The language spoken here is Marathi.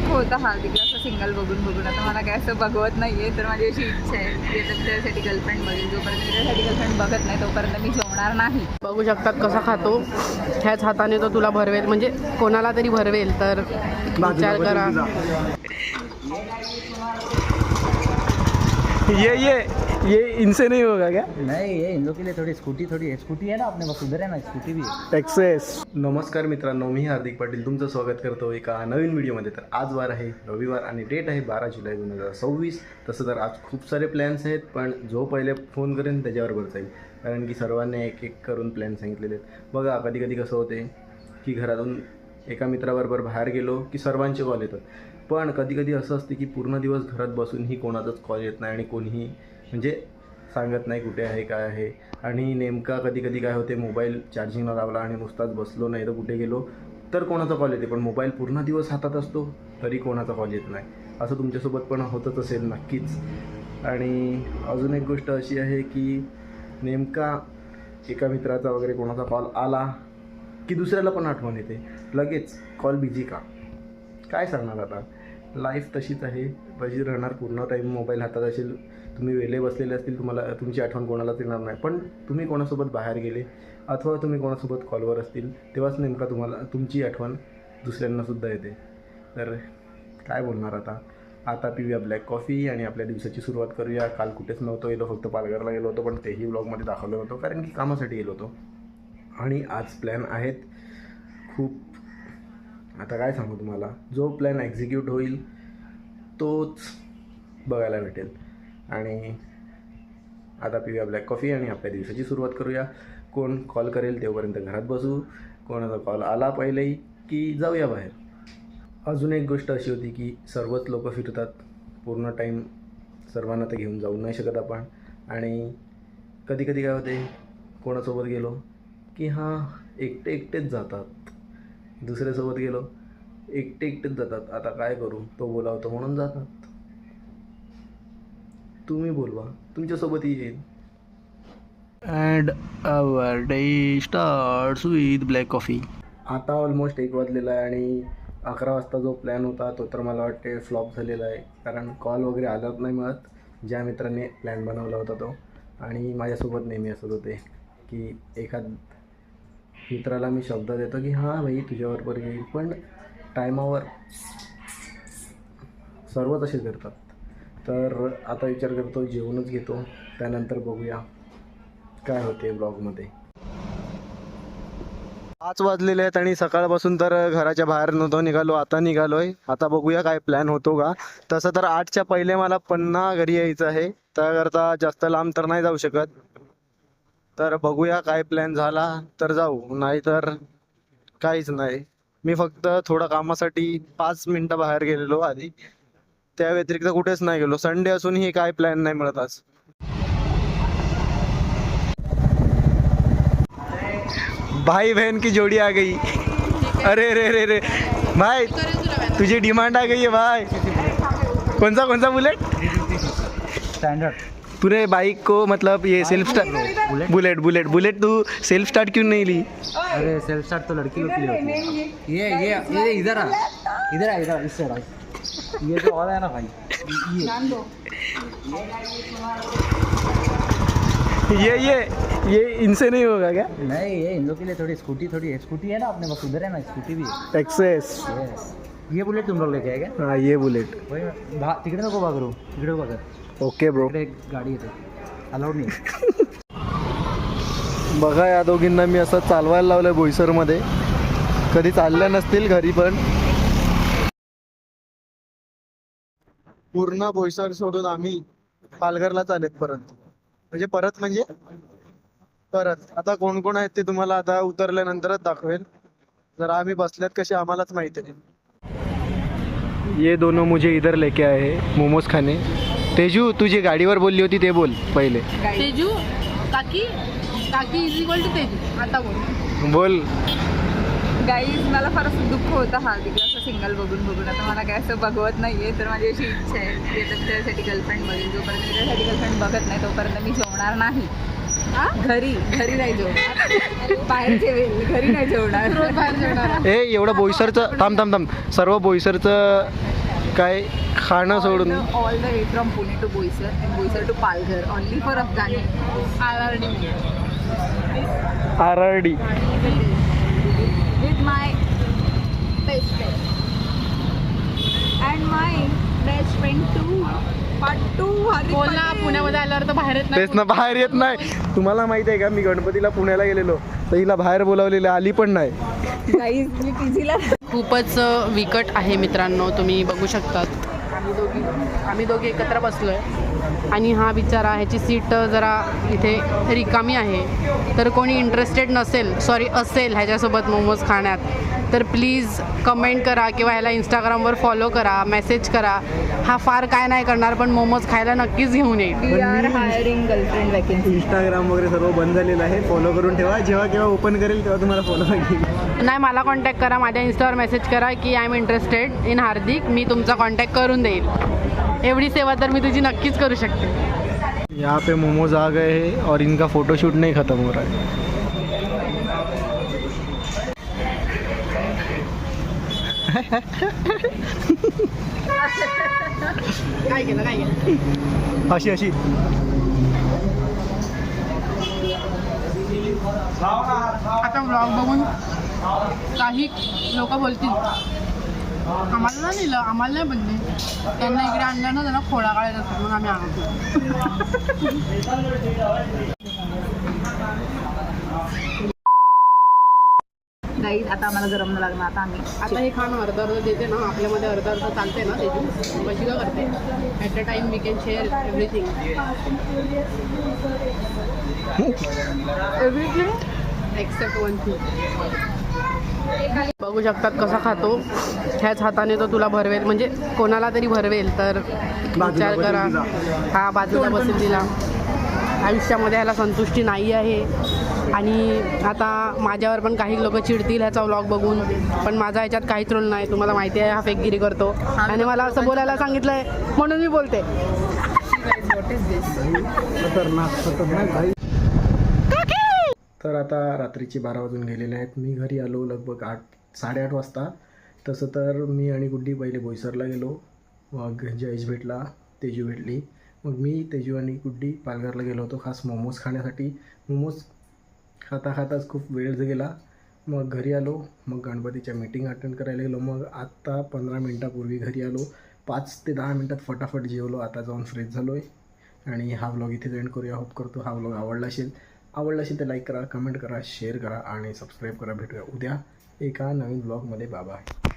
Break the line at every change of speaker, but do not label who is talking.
होतं हार्दिकला असं सिंगल बघून बघून. आता मला काय असं बघवत नाही आहे, तर माझी अशी इच्छा आहे की आता त्यासाठी गर्लफ्रेंड बघेल. जोपर्यंत मी त्यासाठी गर्लफ्रेंड बघत नाही तोपर्यंत मी जेवणार नाही.
बघू शकतात कसा खातो. ह्याच हाताने तो तुला भरवेल, म्हणजे कोणाला तरी भरवेल. तर विचार करा.
ये इनसे नहीं होगा क्या?
नहीं, ये इन लोग के लिए थोड़ी स्कूटी है ना अपने पास, उधर है ना स्कूटी भी है.
एक्सेस. नमस्कार मित्रांनो, मी हार्दिक पाटील तुमचं स्वागत करतो एका नवीन व्हिडिओमध्ये. तर आज वार आहे रविवार आणि डेट आहे 12 जुलै 2026. तसं तर आज खूप सारे प्लॅन्स आहेत, पण जो पहिले फोन करेन त्याच्याबरोबर जाईल, कारण की सर्वांनी एक एक करून प्लॅन सांगितलेले आहेत. बघा कधी कधी कसं होते की घरातून एका मित्राबरोबर बाहेर गेलो की सर्वांचे कॉल येतात, पण कधी कधी असं असते की पूर्ण दिवस घरात बसूनही कोणाचाच कॉल येत नाही आणि कोणीही म्हणजे सांगत नाही कुठे आहे काय आहे. आणि नेमका कधी कधी काय होते, मोबाईल चार्जिंगला लावला आणि नुसताच बसलो नाही तर कुठे गेलो तर कोणाचा कॉल येते, पण मोबाईल पूर्ण दिवस हातात असतो तरी कोणाचा कॉल येत नाही. असं तुमच्यासोबत पण होतच असेल नक्कीच. आणि अजून एक गोष्ट अशी आहे की नेमका एका मित्राचा वगैरे कोणाचा कॉल आला की दुसऱ्याला पण आठवण येते लगेच, कॉल बिझी का, काय सांगणार. आता लाईफ तशीच आहे, तशी राहणार. पूर्ण टाईम मोबाईल हातात असेल, तुम्ही वेले बसलेले असतील, तुम्हाला तुमची आठवण कोणालाच येणार नाही. पण तुम्ही कोणासोबत बाहेर गेले अथवा तुम्ही कोणासोबत कॉलवर असतील तेव्हाच नेमका तुम्हाला तुमची आठवण दुसऱ्यांनासुद्धा येते. तर काय बोलणार आता पिऊया ब्लॅक कॉफी आणि आपल्या दिवसाची सुरुवात करूया. काल कुठेच नव्हतो गेलो, फक्त पालघरला गेलो होतो, पण तेही व्लॉगमध्ये दाखवलं होतं कारण की कामासाठी गेलो होतो. आणि आज प्लॅन आहेत खूप. आता काय सांगू तुम्हाला, जो प्लॅन एक्झिक्यूट होईल तोच बघायला भेटेल. आणि आता पिऊया ब्लॅक कॉफी आणि आपल्या दिवसाची सुरुवात करूया. कोण कॉल करेल तेव्हापर्यंत घरात बसू, कोणाचा कॉल आला पहिलेही की जाऊया बाहेर. अजून एक गोष्ट अशी होती की सर्वच लोक फिरतात पूर्ण टाईम, सर्वांना तर घेऊन जाऊ नाही शकत आपण. आणि कधी कधी काय होते, कोणासोबत गेलो की हां एकटेच जातात, दुसऱ्यासोबत गेलो एकटेच जातात. आता काय करू, तो बोलावतो म्हणून जातात. तुम्ही बोलवा, तुमच्यासोबतही येईल. And our day starts with black coffee. आता ऑलमोस्ट 1 वाजलेला आहे आणि 11 वाजता जो प्लॅन होता तो तर मला वाटते फ्लॉप झालेला आहे, कारण कॉल वगैरे आलाच नाही मिळत ज्या मित्राने प्लॅन बनवला होता तो. आणि माझ्यासोबत नेहमी असत होते की एखाद मित्राला मी शब्द देतो की हां भाई तुझ्याबरोबर येईल, पण टायमावर सर्व तसे करतात. तर आता विचार करतो जेवणच घेतो, त्यानंतर बघूया काय होते ब्लॉगमध्ये. 5 वाजलेले आहेत आणि सकाळपासून तर घराच्या बाहेर नव्हतो निघालो, आता निघालो आहे. आता बघूया काय प्लॅन होतो का. तसं तर 8च्या पहिले मला पुन्हा घरी यायचं आहे, त्याकरता जास्त लांब तर नाही जाऊ शकत. तर बघूया काय प्लॅन झाला तर जाऊ, नाही तर काहीच नाही. मी फक्त थोडं कामासाठी 5 मिनटं बाहेर गेलेलो आधी, त्या व्यतिरिक्त कुठेच नाही गेलो. संडे असूनही काय प्लॅन नाही मिळत आज. भाई बहन की जोड़ी आ गई. अरे रे रे रे भाई, तुझी डिमांड आ गई है भाई. कौन सा बुलेट?
स्टैंडर्ड.
तूने बाइक को मतलब ये सेल्फ स्टार्ट बुलेट तू सेल्फ स्टार्ट क्यों नहीं ली?
अरे सेल्फ स्टार्ट तो लड़की लोग के लिए होती है. ये इधर आ इस साइड. ये जो और है ना भाई,
ये इनसे नहीं होगा क्या?
नहीं, ये इन लोग के लिए थोड़ी स्कूटी है ना अपने पास, उधर है ना स्कूटी भी है.
एक्सेस.
ये बुलेट तुम लोग लेके आए क्या?
हाँ ये बुलेट.
तिकडे नको बागरू, तिकडे बघा.
Okay bro.
एक गाडी येते, अलाउड नाही.
बघा या दोघींना मी असं चालवायला लावलंय बोईसरमध्ये, कधी चालल्या नसतील घरी, पण पूर्ण बोईसर सोडून आम्ही पालघरला चालेत परत. आता कोण कोण आहेत ते तुम्हाला आता उतरल्यानंतरच दाखवेल. जर आम्ही बसल्यात कसे आम्हालाच माहिती आहे. ये दोनों मुझे इधर लेके आए हैं मोमोज खाने. तेजू तुझी गाडीवर बोलली होती ते बोल पहिले.
तेजू काकी इज इक्वल टू तेजू. आता
बोल.
गाईज मला फार असं दुःख होतं हार्दिकला असं सिंगल बघून बघून. आता मला काय असं बघवत नाही आहे, तर माझी अशी इच्छा आहे की आता त्यासाठी गर्लफ्रेंड बघेल. जोपर्यंत मी त्यासाठी गर्लफ्रेंड बघत नाही तोपर्यंत मी जेवणार नाही. घरी नाही जेवणार, बाहेर जेवेल, घरी नाही जेवणार.
रोज बाहेर जेवणार.
एवढं बोईसरचं थांब सर्व बोईसरचं काय खाणं सोडून
all the way from Pune to Boisar and Boisar to Palghar only for Afghani RRD
RRD
with my best friend and my best friend too. Part 2
बोल ना, पुण्यामध्ये आल्यावर तर बाहेर येत
तेच ना, बाहेर येत नाही. तुम्हाला माहिती आहे का, मी गणपतीला पुण्याला गेलेलो तर हिला बाहेर बोलावलेलं, आली पण नाही.
गाईज मी पीजीला
खूपच विकट आहे मित्रांनो, तुम्ही बघू शकतात. आम्ही दोघी एकत्र बसलो आहे आणि हा बिचारा, ह्याची सीट जरा इथे रिकामी आहे. तर कोणी इंटरेस्टेड असेल ह्याच्यासोबत मोमोज खाण्यात, तर प्लीज कमेंट करा किंवा ह्याला इंस्टाग्रामवर फॉलो करा, मेसेज करा. हा फार काय नाही करणार, पण मोमोज खायला नक्कीच घेऊन येईल.
We are hiring girlfriend vacancy.
Instagram वगैरे सर्व बंद झालेलं आहे, फॉलो करून ठेवा. जेव्हा केव्हा ओपन करेल तेव्हा तुम्हाला फॉलो होईल.
नाही, मला कॉन्टॅक्ट करा, माझ्या इंस्टावर मेसेज करा की आय एम इंटरेस्टेड इन हार्दिक. मी तुमचा कॉन्टॅक्ट करून देईल. एवढी सेवा तर मी तुझी नक्कीच करू शकते.
यहाँ पे मोमोज आ गए हैं और इनका फोटोशूट नहीं ख़त्म हो रहा है.
काय केलं
अशी अशी
आता ब्लॉग बघून काही लोक बोलतील आम्हाला नाही लिहिलं, आम्हाला नाही बनले. त्यांना इकडे आणलं ना, त्यांना खोडा काढायचा असतो, मग आम्ही आणतो.
गाईज आता आम्हाला गरम न लागणार. आता आम्ही
आता हे खाणं अर्धा अर्धा देते ना, आपल्यामध्ये अर्धा अर्धा चालते ना त्याची, कशी का करते. At a time we can share everything. Except one thing. बघू शकतात कसा खातो. ह्याच हाताने तो तुला भरवेल, म्हणजे कोणाला तरी भरवेल. तर विचार करा. हा बाजूला बसेल तिला. आयुष्यामध्ये ह्याला संतुष्टी नाही आहे. आणि आता माझ्यावर पण काही लोक चिडतील ह्याचा व्लॉग बघून, पण माझा ह्याच्यात काहीच रोल नाही. तुम्हाला माहिती आहे, हा फेकगिरी करतो आणि मला असं बोलायला सांगितलं आहे म्हणून मी बोलते.
तर आता रात्रीचे 12 वाजून गेलेले आहेत. मी घरी आलो लगभग 8-8:30 वाजता. तसं तर मी आणि गुड्डी पहिले बोईसरला गेलो, मग जयेश भेटला, तेजू भेटली. मग मी, तेजू आणि गुड्डी पालघरला गेलो होतो खास मोमोज खाण्यासाठी. मोमोज खाता खाताच खूप वेळ गेला. मग घरी आलो, मग गणपतीच्या मीटिंग अटेंड करायला गेलो. मग आत्ता 15 मिनटापूर्वी घरी आलो. 5 ते 10 मिनटात फटाफट जेवलो. आता जाऊन फ्रेश झालो आहे आणि हा व्लॉग इथे एंड करूया. होप करतो हा व्लॉग आवडला असेल तर लाईक करा, कमेंट करा, शेअर करा आणि सबस्क्राईब करा. भेटूया उद्या एका नवीन व्लॉगमध्ये. बाय.